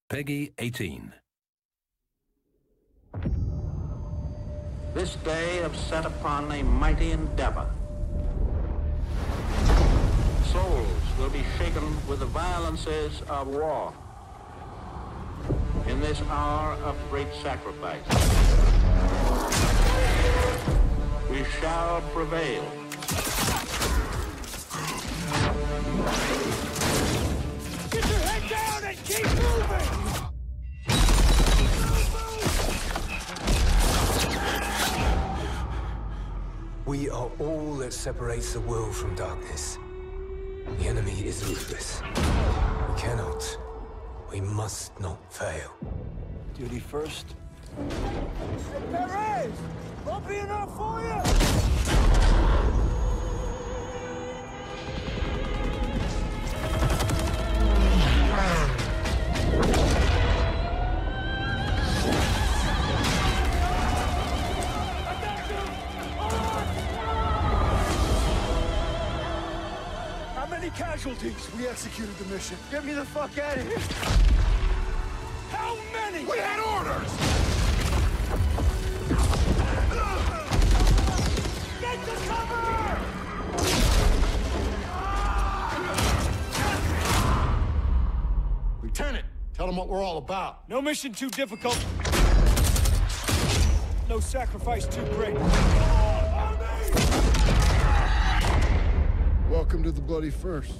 Peggy 18. This day have set upon a mighty endeavor. Souls will be shaken with the violences of war in this hour of great sacrifice. We shall prevail. Get your head down and keep moving! We are all that separates the world from darkness. The enemy is ruthless. We cannot, we must not fail. Duty first. Perez! Won't be enough for you! How many casualties? We executed the mission. Get me the fuck out of here. How many? We had orders! Get to cover! Lieutenant, tell them what we're all about. No mission too difficult. No sacrifice too great. Welcome to the Bloody First.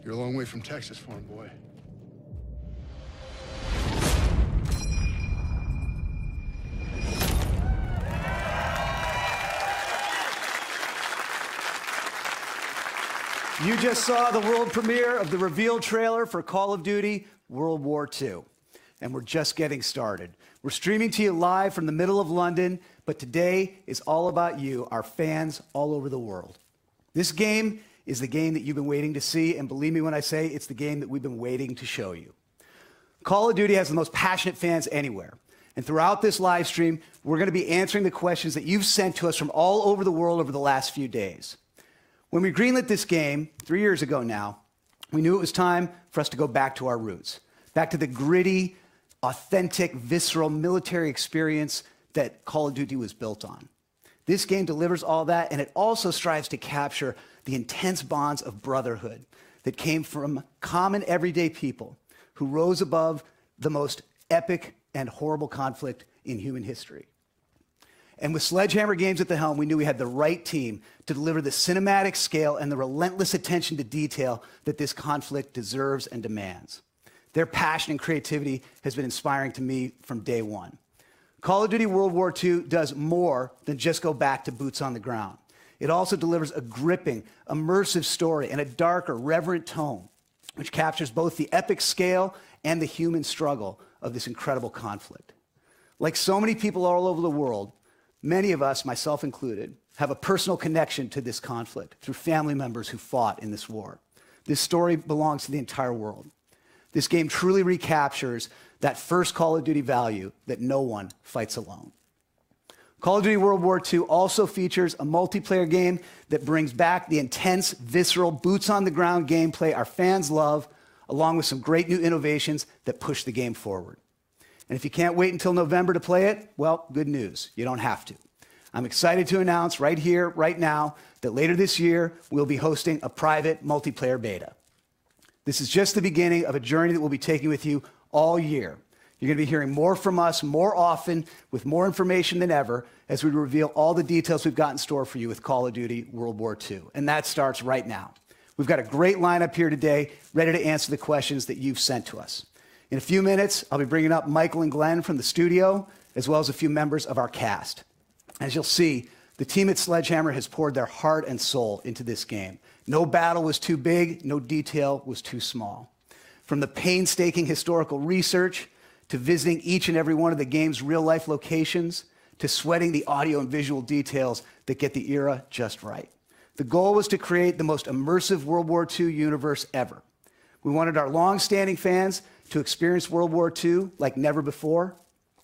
You're a long way from Texas, farm boy. You just saw the world premiere of the reveal trailer for Call of Duty World War II. And we're just getting started. We're streaming to you live from the middle of London, but today is all about you, our fans all over the world. This game is the game that you've been waiting to see, and believe me when I say it's the game that we've been waiting to show you. Call of Duty has the most passionate fans anywhere. And throughout this live stream, we're going to be answering the questions that you've sent to us from all over the world over the last few days. When we greenlit this game 3 years ago now, we knew it was time for us to go back to our roots, back to the gritty, authentic, visceral military experience that Call of Duty was built on. This game delivers all that, and it also strives to capture the intense bonds of brotherhood that came from common everyday people who rose above the most epic and horrible conflict in human history. And with Sledgehammer Games at the helm, we knew we had the right team to deliver the cinematic scale and the relentless attention to detail that this conflict deserves and demands. Their passion and creativity has been inspiring to me from day one. Call of Duty World War II does more than just go back to boots on the ground. It also delivers a gripping, immersive story and a darker, reverent tone, which captures both the epic scale and the human struggle of this incredible conflict. Like so many people all over the world, many of us, myself included, have a personal connection to this conflict through family members who fought in this war. This story belongs to the entire world. This game truly recaptures that first Call of Duty value that no one fights alone. Call of Duty World War II also features a multiplayer game that brings back the intense, visceral, boots-on-the-ground gameplay our fans love, along with some great new innovations that push the game forward. And if you can't wait until November to play it, well, good news, you don't have to. I'm excited to announce right here, right now, that later this year, we'll be hosting a private multiplayer beta. This is just the beginning of a journey that we'll be taking with you all year. You're going to be hearing more from us more often with more information than ever as we reveal all the details we've got in store for you with Call of Duty World War II. And that starts right now. We've got a great lineup here today, ready to answer the questions that you've sent to us. In a few minutes, I'll be bringing up Michael and Glenn from the studio, as well as a few members of our cast. As you'll see, the team at Sledgehammer has poured their heart and soul into this game. No battle was too big, no detail was too small. From the painstaking historical research, to visiting each and every one of the game's real-life locations, to sweating the audio and visual details that get the era just right. The goal was to create the most immersive World War II universe ever. We wanted our long-standing fans to experience World War II like never before,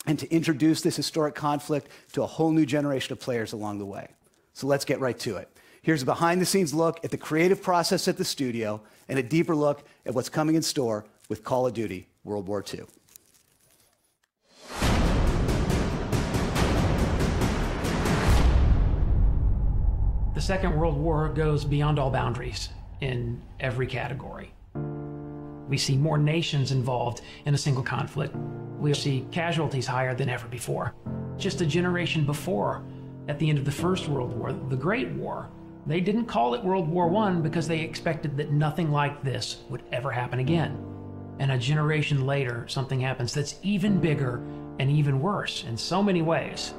and to introduce this historic conflict to a whole new generation of players along the way. So let's get right to it. Here's a behind-the-scenes look at the creative process at the studio and a deeper look at what's coming in store with Call of Duty World War II. The Second World War goes beyond all boundaries in every category. We see more nations involved in a single conflict. We see casualties higher than ever before. Just a generation before, at the end of the First World War, the Great War, they didn't call it World War I because they expected that nothing like this would ever happen again. And a generation later, something happens that's even bigger and even worse in so many ways.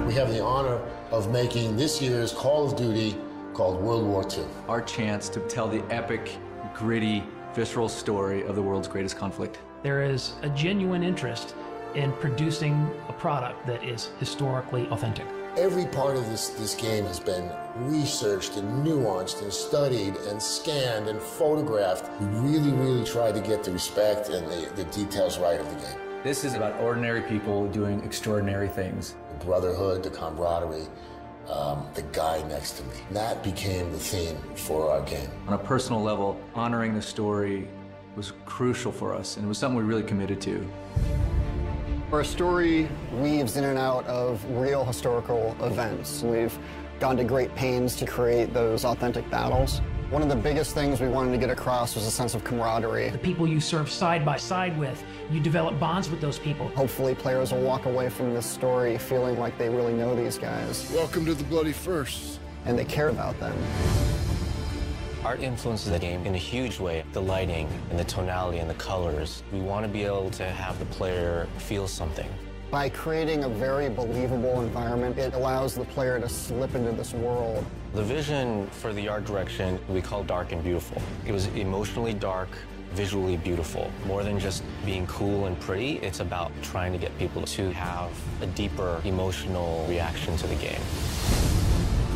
We have the honor of making this year's Call of Duty called World War II. Our chance to tell the epic, gritty, visceral story of the world's greatest conflict. There is a genuine interest in producing a product that is historically authentic. Every part of this game has been researched and nuanced and studied and scanned and photographed. We really tried to get the respect and the details right of the game. This is about ordinary people doing extraordinary things. The brotherhood, the camaraderie, the guy next to me. That became the theme for our game. On a personal level, honoring the story was crucial for us, and it was something we really committed to. Our story weaves in and out of real historical events. We've gone to great pains to create those authentic battles. One of the biggest things we wanted to get across was a sense of camaraderie. The people you serve side by side with, you develop bonds with those people. Hopefully players will walk away from this story feeling like they really know these guys. Welcome to the bloody first. And they care about them. Art influences the game in a huge way. The lighting and the tonality and the colors. We want to be able to have the player feel something. By creating a very believable environment, it allows the player to slip into this world. The vision for the art direction we call dark and beautiful. It was emotionally dark, visually beautiful. More than just being cool and pretty, it's about trying to get people to have a deeper emotional reaction to the game.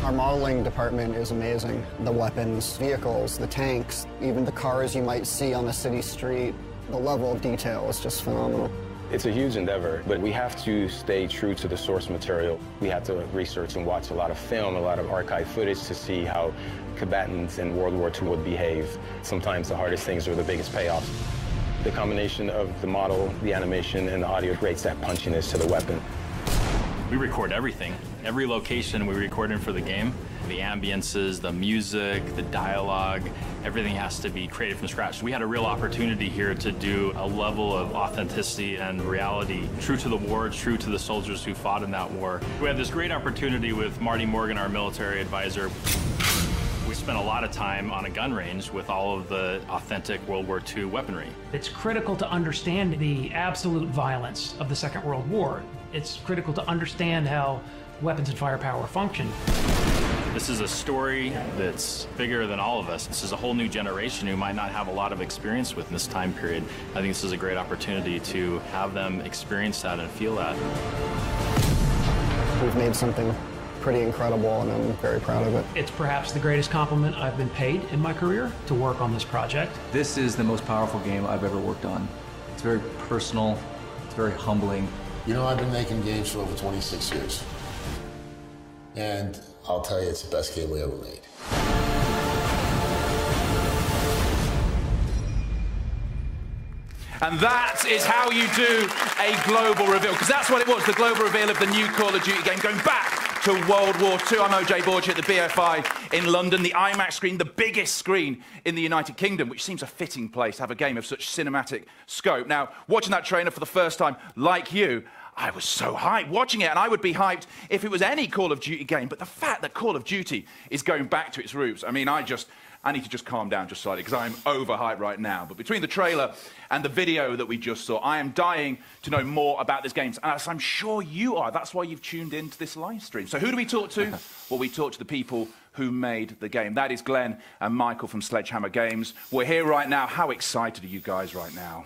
Our modeling department is amazing. The weapons, vehicles, the tanks, even the cars you might see on a city street. The level of detail is just phenomenal. It's a huge endeavor, but we have to stay true to the source material. We have to research and watch a lot of film, a lot of archive footage to see how combatants in World War II would behave. Sometimes the hardest things are the biggest payoffs. The combination of the model, the animation, and the audio creates that punchiness to the weapon. We record everything. Every location we record in for the game. The ambiences, the music, the dialogue, everything has to be created from scratch. We had a real opportunity here to do a level of authenticity and reality, true to the war, true to the soldiers who fought in that war. We had this great opportunity with Marty Morgan, our military advisor. We spent a lot of time on a gun range with all of the authentic World War II weaponry. It's critical to understand the absolute violence of the Second World War. It's critical to understand how weapons and firepower function. This is a story that's bigger than all of us. This is a whole new generation who might not have a lot of experience with in this time period. I think this is a great opportunity to have them experience that and feel that. We've made something pretty incredible, and I'm very proud of it. It's perhaps the greatest compliment I've been paid in my career to work on this project. This is the most powerful game I've ever worked on. It's very personal, it's very humbling. You know, I've been making games for over 26 years. And I'll tell you, it's the best game we ever made. And that is how you do a global reveal, because that's what it was, the global reveal of the new Call of Duty game, going back to World War II. I'm OJ Borgia at the BFI in London, the IMAX screen, the biggest screen in the United Kingdom, which seems a fitting place to have a game of such cinematic scope. Now, watching that trailer for the first time, like you, I was so hyped watching it, and I would be hyped if it was any Call of Duty game, but the fact that Call of Duty is going back to its roots, I mean, I need to just calm down just slightly, because I'm overhyped right now. But between the trailer and the video that we just saw, I am dying to know more about this game, and as I'm sure you are. That's why you've tuned into this live stream. So who do we talk to? Well, we talk to the people who made the game. That is Glenn and Michael from Sledgehammer Games. We're here right now. How excited are you guys right now?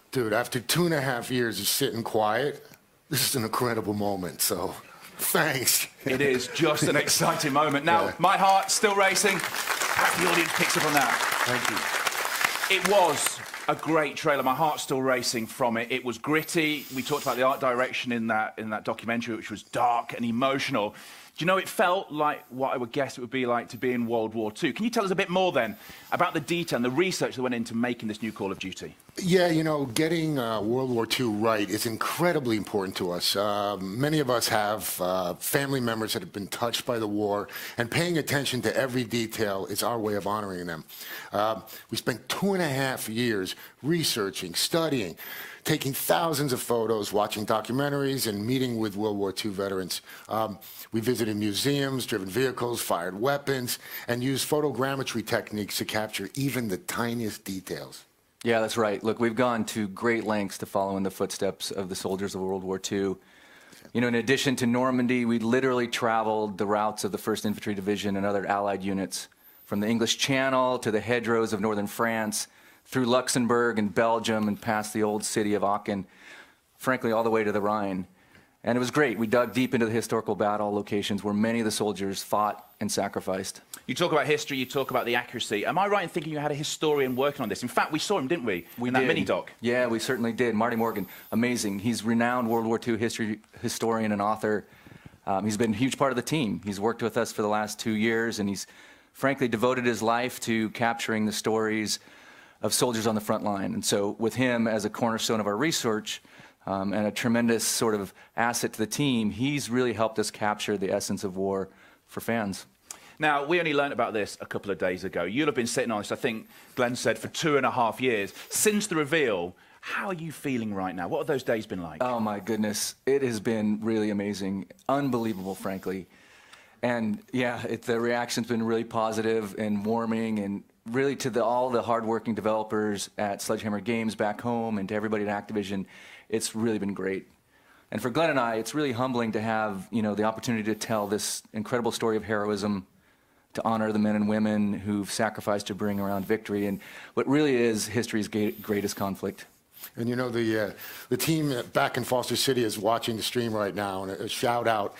Dude, after 2.5 years of sitting quiet, this is an incredible moment, so thanks. It is just an exciting moment. Now, my heart's still racing. Perhaps the audience picks up on that. Thank you. It was A great trailer. My heart's still racing from it. It was gritty. We talked about the art direction in that documentary, which was dark and emotional. Do you know, it felt like what I would guess it would be like to be in World War II. Can you tell us a bit more, then, about the detail and the research that went into making this new Call of Duty? Yeah, you know, getting World War II right is incredibly important to us. Many of us have family members that have been touched by the war, and paying attention to every detail is our way of honoring them. We spent 2.5 years researching, studying, taking thousands of photos, watching documentaries, and meeting with World War II veterans. We visited museums, driven vehicles, fired weapons, and used photogrammetry techniques to capture even the tiniest details. Yeah, that's right. Look, we've gone to great lengths to follow in the footsteps of the soldiers of World War II. You know, in addition to Normandy, we literally traveled the routes of the 1st Infantry Division and other Allied units, from the English Channel to the hedgerows of northern France, through Luxembourg and Belgium and past the old city of Aachen, frankly, all the way to the Rhine. And it was great. We dug deep into the historical battle locations where many of the soldiers fought and sacrificed. You talk about history, you talk about the accuracy. Am I right in thinking you had a historian working on this? In fact, we saw him, didn't we? In that mini-doc. Yeah, we certainly did. Marty Morgan, amazing. He's a renowned World War II historian and author. He's been a huge part of the team. He's worked with us for the last 2 years, and he's frankly devoted his life to capturing the stories of soldiers on the front line. And so with him as a cornerstone of our research, and a tremendous sort of asset to the team, he's really helped us capture the essence of war for fans. Now, we only learned about this a couple of days ago. You'll have been sitting on this, I think Glenn said, for 2.5 years. Since the reveal, how are you feeling right now? What have those days been like? Oh, my goodness. It has been really amazing. Unbelievable, frankly. And, yeah, the reaction's been really positive and warming, and really to all the hardworking developers at Sledgehammer Games back home and to everybody at Activision, it's really been great. And for Glenn and I, it's really humbling to have, you know, the opportunity to tell this incredible story of heroism, to honor the men and women who've sacrificed to bring around victory, and what really is history's greatest conflict. And you know, the team back in Foster City is watching the stream right now, and a shout out